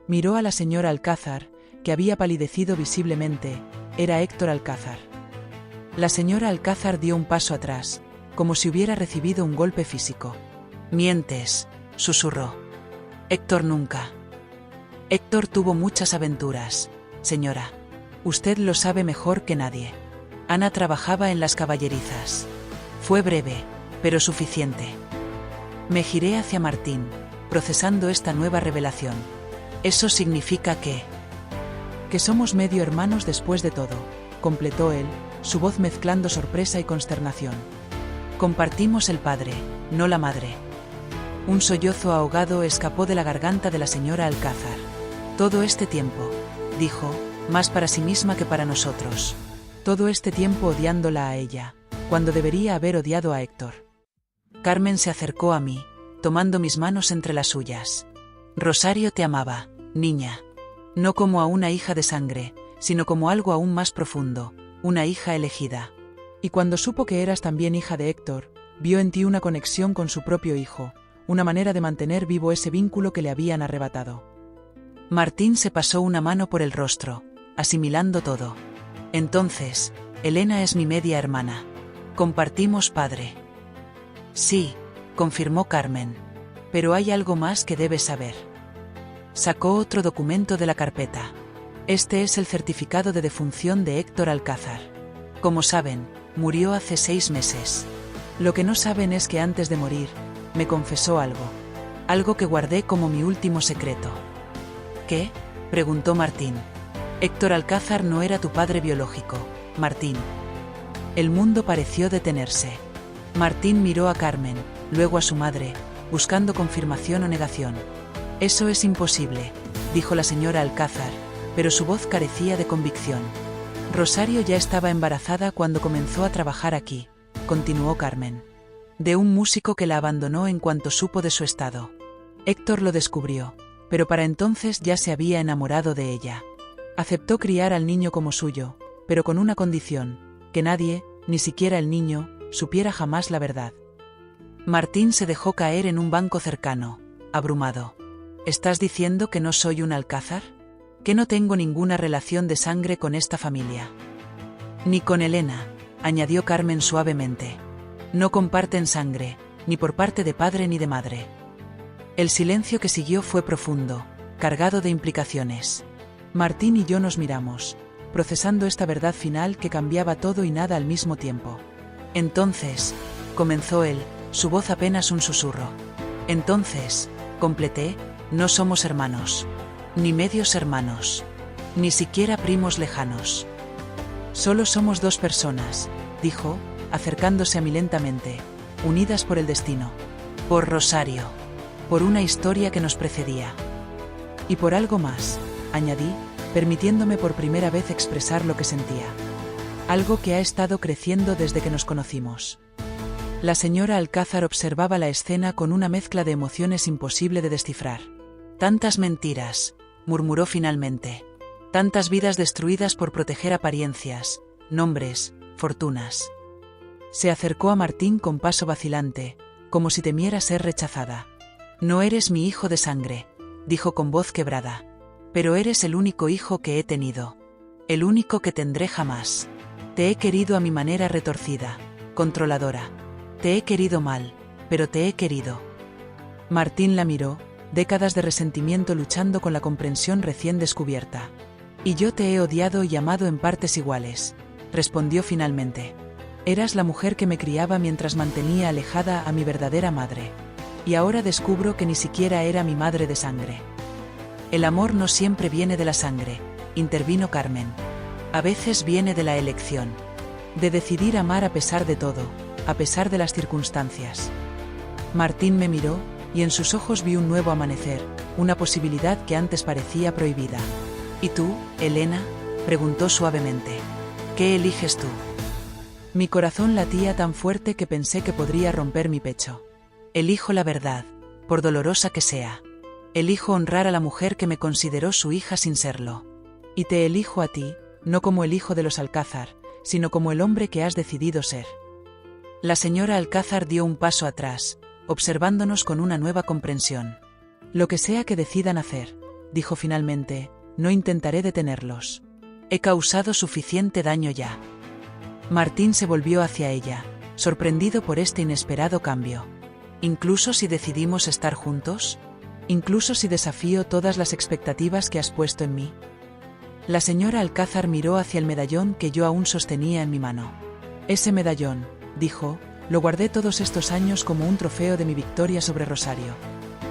Miró a la señora Alcázar, que había palidecido visiblemente. Era Héctor Alcázar. La señora Alcázar dio un paso atrás, como si hubiera recibido un golpe físico. Mientes, susurró. Héctor nunca. Héctor tuvo muchas aventuras, señora. Usted lo sabe mejor que nadie. Ana trabajaba en las caballerizas. Fue breve, pero suficiente. Me giré hacia Martín, procesando esta nueva revelación. Eso significa que somos medio hermanos después de todo, completó él, su voz mezclando sorpresa y consternación. Compartimos el padre, no la madre. Un sollozo ahogado escapó de la garganta de la señora Alcázar. Todo este tiempo, dijo, más para sí misma que para nosotros. Todo este tiempo odiándola a ella, cuando debería haber odiado a Héctor. Carmen se acercó a mí, tomando mis manos entre las suyas. Rosario te amaba, niña. No como a una hija de sangre, sino como algo aún más profundo, una hija elegida. Y cuando supo que eras también hija de Héctor, vio en ti una conexión con su propio hijo, una manera de mantener vivo ese vínculo que le habían arrebatado. Martín se pasó una mano por el rostro, asimilando todo. Entonces, Elena es mi media hermana. Compartimos padre. Sí, confirmó Carmen. Pero hay algo más que debes saber. Sacó otro documento de la carpeta. Este es el certificado de defunción de Héctor Alcázar. Como saben, murió hace 6 meses. Lo que no saben es que antes de morir, me confesó algo. Algo que guardé como mi último secreto. ¿Qué? Preguntó Martín. Héctor Alcázar no era tu padre biológico, Martín. El mundo pareció detenerse. Martín miró a Carmen, luego a su madre, buscando confirmación o negación. Eso es imposible, dijo la señora Alcázar, pero su voz carecía de convicción. Rosario ya estaba embarazada cuando comenzó a trabajar aquí, continuó Carmen. De un músico que la abandonó en cuanto supo de su estado. Héctor lo descubrió, pero para entonces ya se había enamorado de ella. Aceptó criar al niño como suyo, pero con una condición, que nadie, ni siquiera el niño, supiera jamás la verdad. Martín se dejó caer en un banco cercano, abrumado. ¿Estás diciendo que no soy un Alcázar? ¿Que no tengo ninguna relación de sangre con esta familia? Ni con Elena, añadió Carmen suavemente. No comparten sangre, ni por parte de padre ni de madre. El silencio que siguió fue profundo, cargado de implicaciones. Martín y yo nos miramos, procesando esta verdad final que cambiaba todo y nada al mismo tiempo. Entonces, comenzó él, su voz apenas un susurro. Entonces, completé, no somos hermanos. Ni medios hermanos. Ni siquiera primos lejanos. Solo somos 2 personas, dijo, acercándose a mí lentamente, unidas por el destino. Por Rosario. Por una historia que nos precedía. Y por algo más, añadí, permitiéndome por primera vez expresar lo que sentía. Algo que ha estado creciendo desde que nos conocimos. La señora Alcázar observaba la escena con una mezcla de emociones imposible de descifrar. Tantas mentiras, murmuró finalmente. Tantas vidas destruidas por proteger apariencias, nombres, fortunas. Se acercó a Martín con paso vacilante, como si temiera ser rechazada. No eres mi hijo de sangre, dijo con voz quebrada. Pero eres el único hijo que he tenido. El único que tendré jamás. Te he querido a mi manera retorcida, controladora. Te he querido mal, pero te he querido. Martín la miró, décadas de resentimiento luchando con la comprensión recién descubierta. Y yo te he odiado y amado en partes iguales, respondió finalmente. Eras la mujer que me criaba mientras mantenía alejada a mi verdadera madre. Y ahora descubro que ni siquiera era mi madre de sangre. El amor no siempre viene de la sangre, intervino Carmen. A veces viene de la elección. De decidir amar a pesar de todo, a pesar de las circunstancias. Martín me miró, y en sus ojos vi un nuevo amanecer, una posibilidad que antes parecía prohibida. ¿Y tú, Elena?, preguntó suavemente. ¿Qué eliges tú? Mi corazón latía tan fuerte que pensé que podría romper mi pecho. Elijo la verdad, por dolorosa que sea. Elijo honrar a la mujer que me consideró su hija sin serlo. Y te elijo a ti, no como el hijo de los Alcázar, sino como el hombre que has decidido ser. La señora Alcázar dio un paso atrás, observándonos con una nueva comprensión. Lo que sea que decidan hacer, dijo finalmente, no intentaré detenerlos. He causado suficiente daño ya. Martín se volvió hacia ella, sorprendido por este inesperado cambio. ¿Incluso si decidimos estar juntos? ¿Incluso si desafío todas las expectativas que has puesto en mí? La señora Alcázar miró hacia el medallón que yo aún sostenía en mi mano. Ese medallón, dijo, lo guardé todos estos años como un trofeo de mi victoria sobre Rosario.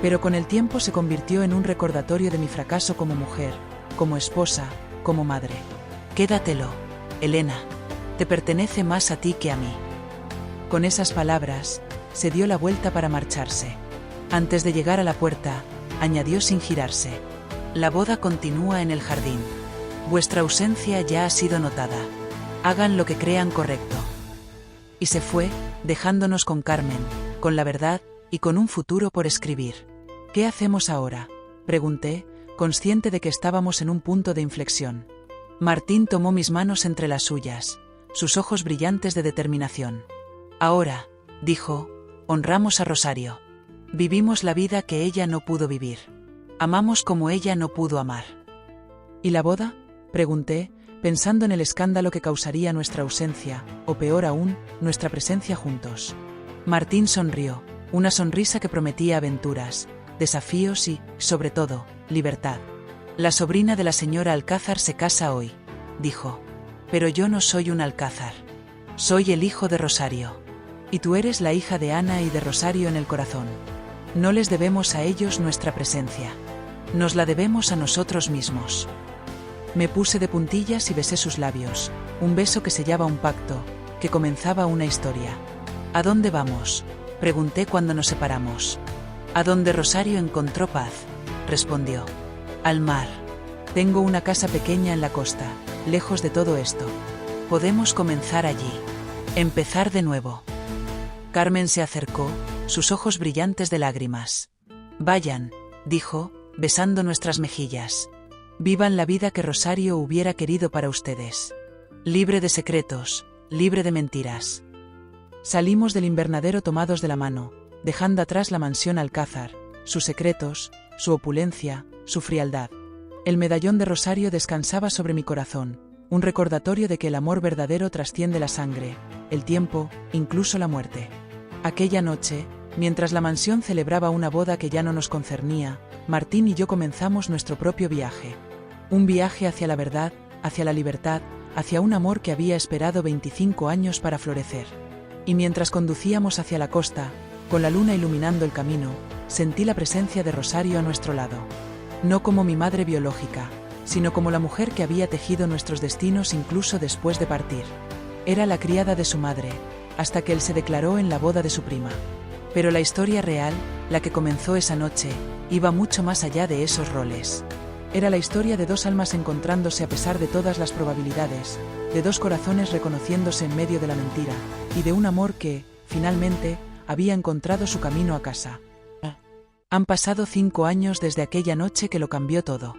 Pero con el tiempo se convirtió en un recordatorio de mi fracaso como mujer, como esposa, como madre. Quédatelo, Elena. Te pertenece más a ti que a mí. Con esas palabras, se dio la vuelta para marcharse. Antes de llegar a la puerta, añadió sin girarse: la boda continúa en el jardín. Vuestra ausencia ya ha sido notada. Hagan lo que crean correcto. Y se fue, dejándonos con Carmen, con la verdad y con un futuro por escribir. ¿Qué hacemos ahora?, pregunté, consciente de que estábamos en un punto de inflexión. Martín tomó mis manos entre las suyas, sus ojos brillantes de determinación. Ahora, dijo, honramos a Rosario. Vivimos la vida que ella no pudo vivir. Amamos como ella no pudo amar. ¿Y la boda?, pregunté, pensando en el escándalo que causaría nuestra ausencia, o peor aún, nuestra presencia juntos. Martín sonrió, una sonrisa que prometía aventuras, desafíos y, sobre todo, libertad. La sobrina de la señora Alcázar se casa hoy, dijo. Pero yo no soy un Alcázar. Soy el hijo de Rosario. Y tú eres la hija de Ana y de Rosario en el corazón. No les debemos a ellos nuestra presencia. Nos la debemos a nosotros mismos. Me puse de puntillas y besé sus labios, un beso que sellaba un pacto, que comenzaba una historia. ¿A dónde vamos?, pregunté cuando nos separamos. A donde Rosario encontró paz, respondió. Al mar. Tengo una casa pequeña en la costa, lejos de todo esto. Podemos comenzar allí. Empezar de nuevo. Carmen se acercó, sus ojos brillantes de lágrimas. Vayan, dijo, besando nuestras mejillas. Vivan la vida que Rosario hubiera querido para ustedes. Libre de secretos, libre de mentiras. Salimos del invernadero tomados de la mano, dejando atrás la mansión Alcázar, sus secretos, su opulencia, su frialdad. El medallón de Rosario descansaba sobre mi corazón, un recordatorio de que el amor verdadero trasciende la sangre, el tiempo, incluso la muerte. Aquella noche, mientras la mansión celebraba una boda que ya no nos concernía, Martín y yo comenzamos nuestro propio viaje. Un viaje hacia la verdad, hacia la libertad, hacia un amor que había esperado 25 años para florecer. Y mientras conducíamos hacia la costa, con la luna iluminando el camino, sentí la presencia de Rosario a nuestro lado. No como mi madre biológica, sino como la mujer que había tejido nuestros destinos incluso después de partir. Era la criada de su madre, hasta que él se declaró en la boda de su prima. Pero la historia real, la que comenzó esa noche, iba mucho más allá de esos roles. Era la historia de dos almas encontrándose a pesar de todas las probabilidades, de dos corazones reconociéndose en medio de la mentira, y de un amor que, finalmente, había encontrado su camino a casa. Han pasado 5 años desde aquella noche que lo cambió todo.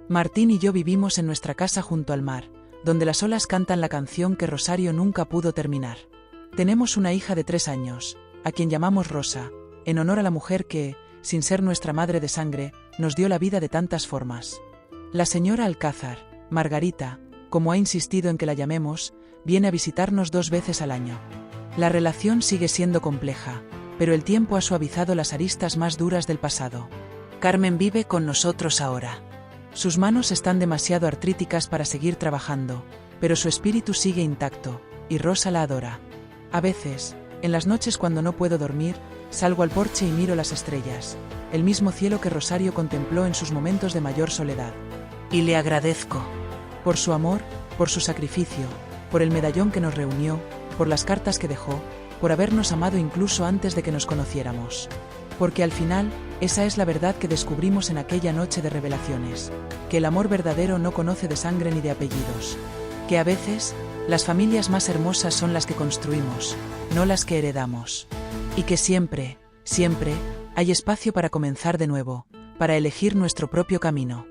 Martín y yo vivimos en nuestra casa junto al mar, donde las olas cantan la canción que Rosario nunca pudo terminar. Tenemos una hija de 3 años, a quien llamamos Rosa, en honor a la mujer que, sin ser nuestra madre de sangre, nos dio la vida de tantas formas. La señora Alcázar, Margarita, como ha insistido en que la llamemos, viene a visitarnos 2 veces al año. La relación sigue siendo compleja, pero el tiempo ha suavizado las aristas más duras del pasado. Carmen vive con nosotros ahora. Sus manos están demasiado artríticas para seguir trabajando, pero su espíritu sigue intacto, y Rosa la adora. A veces, en las noches cuando no puedo dormir, salgo al porche y miro las estrellas, el mismo cielo que Rosario contempló en sus momentos de mayor soledad. Y le agradezco. Por su amor, por su sacrificio, por el medallón que nos reunió, por las cartas que dejó, por habernos amado incluso antes de que nos conociéramos. Porque al final, esa es la verdad que descubrimos en aquella noche de revelaciones, que el amor verdadero no conoce de sangre ni de apellidos, que a veces, las familias más hermosas son las que construimos, no las que heredamos, y que siempre, siempre, hay espacio para comenzar de nuevo, para elegir nuestro propio camino.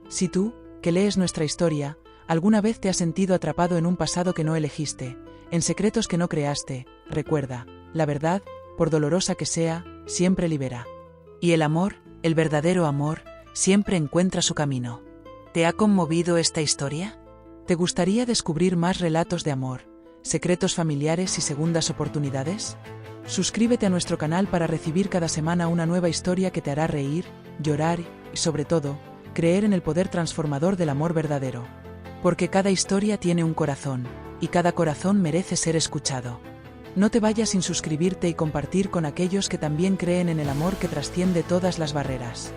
Si tú, que lees nuestra historia, alguna vez te has sentido atrapado en un pasado que no elegiste, en secretos que no creaste, recuerda, la verdad, por dolorosa que sea, siempre libera. Y el amor, el verdadero amor, siempre encuentra su camino. ¿Te ha conmovido esta historia? ¿Te gustaría descubrir más relatos de amor, secretos familiares y segundas oportunidades? Suscríbete a nuestro canal para recibir cada semana una nueva historia que te hará reír, llorar y, sobre todo, creer en el poder transformador del amor verdadero. Porque cada historia tiene un corazón, y cada corazón merece ser escuchado. No te vayas sin suscribirte y compartir con aquellos que también creen en el amor que trasciende todas las barreras.